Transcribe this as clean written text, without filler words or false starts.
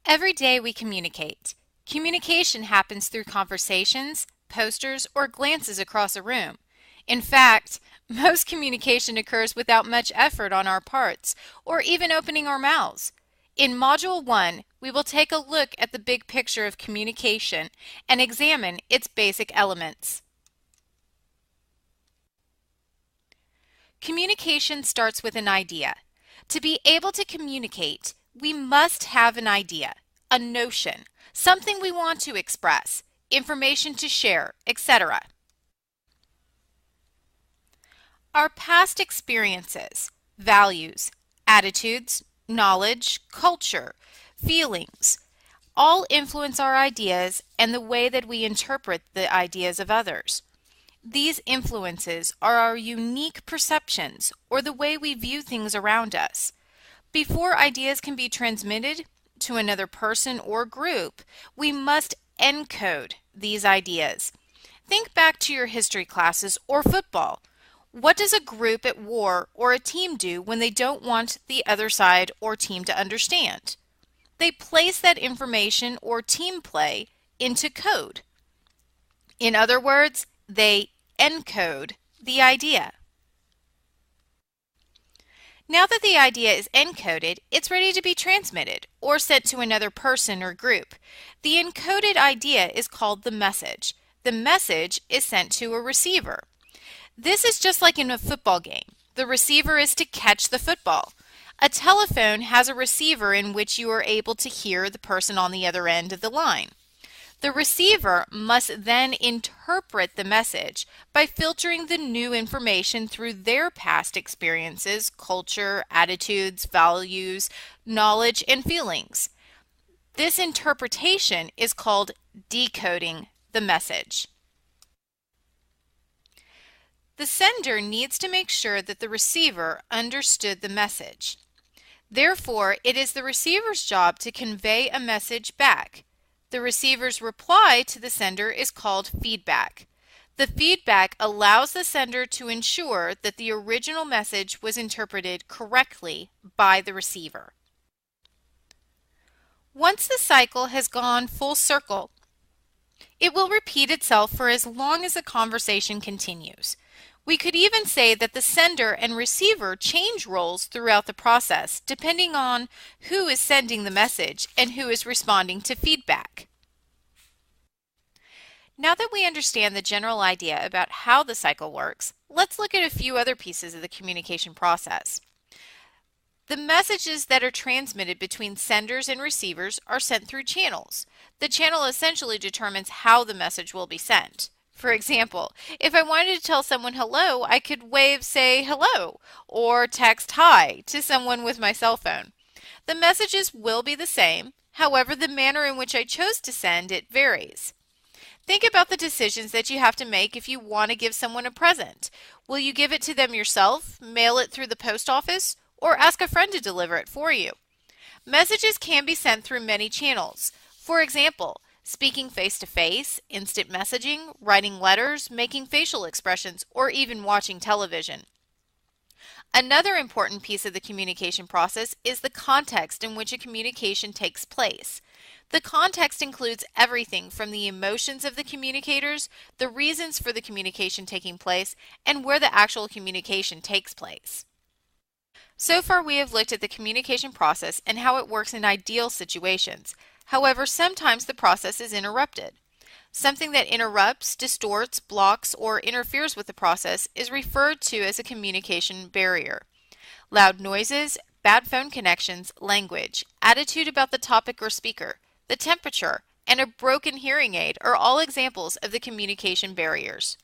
Every day we communicate. Communication happens through conversations, posters, or glances across a room. In fact, most communication occurs without much effort on our parts, or even opening our mouths. In Module 1, we will take a look at the big picture of communication and examine its basic elements. Communication starts with an idea. To be able to communicate, we must have an idea, a notion, something we want to express, information to share, etc. Our past experiences, values, attitudes, knowledge, culture, feelings, all influence our ideas and the way that we interpret the ideas of others. These influences are our unique perceptions or the way we view things around us. Before ideas can be transmitted to another person or group, we must encode these ideas. Think back to your history classes or football. What does a group at war or a team do when they don't want the other side or team to understand? They place that information or team play into code. In other words, they encode the idea. Now that the idea is encoded, it's ready to be transmitted or sent to another person or group. The encoded idea is called the message. The message is sent to a receiver. This is just like in a football game. The receiver is to catch the football. A telephone has a receiver in which you are able to hear the person on the other end of the line. The receiver must then interpret the message by filtering the new information through their past experiences, culture, attitudes, values, knowledge, and feelings. This interpretation is called decoding the message. The sender needs to make sure that the receiver understood the message. Therefore, it is the receiver's job to convey a message back. The receiver's reply to the sender is called feedback. The feedback allows the sender to ensure that the original message was interpreted correctly by the receiver. Once the cycle has gone full circle, it will repeat itself for as long as the conversation continues. We could even say that the sender and receiver change roles throughout the process, depending on who is sending the message and who is responding to feedback. Now that we understand the general idea about how the cycle works, let's look at a few other pieces of the communication process. The messages that are transmitted between senders and receivers are sent through channels. The channel essentially determines how the message will be sent. For example, if I wanted to tell someone hello, I could wave say hello or text hi to someone with my cell phone. The messages will be the same, however, the manner in which I chose to send it varies. Think about the decisions that you have to make if you want to give someone a present. Will you give it to them yourself, mail it through the post office, or ask a friend to deliver it for you? Messages can be sent through many channels. For example, speaking face-to-face, instant messaging, writing letters, making facial expressions, or even watching television. Another important piece of the communication process is the context in which a communication takes place. The context includes everything from the emotions of the communicators, the reasons for the communication taking place, and where the actual communication takes place. So far, we have looked at the communication process and how it works in ideal situations. However, sometimes the process is interrupted. Something that interrupts, distorts, blocks, or interferes with the process is referred to as a communication barrier. Loud noises, bad phone connections, language, attitude about the topic or speaker, the temperature, and a broken hearing aid are all examples of the communication barriers.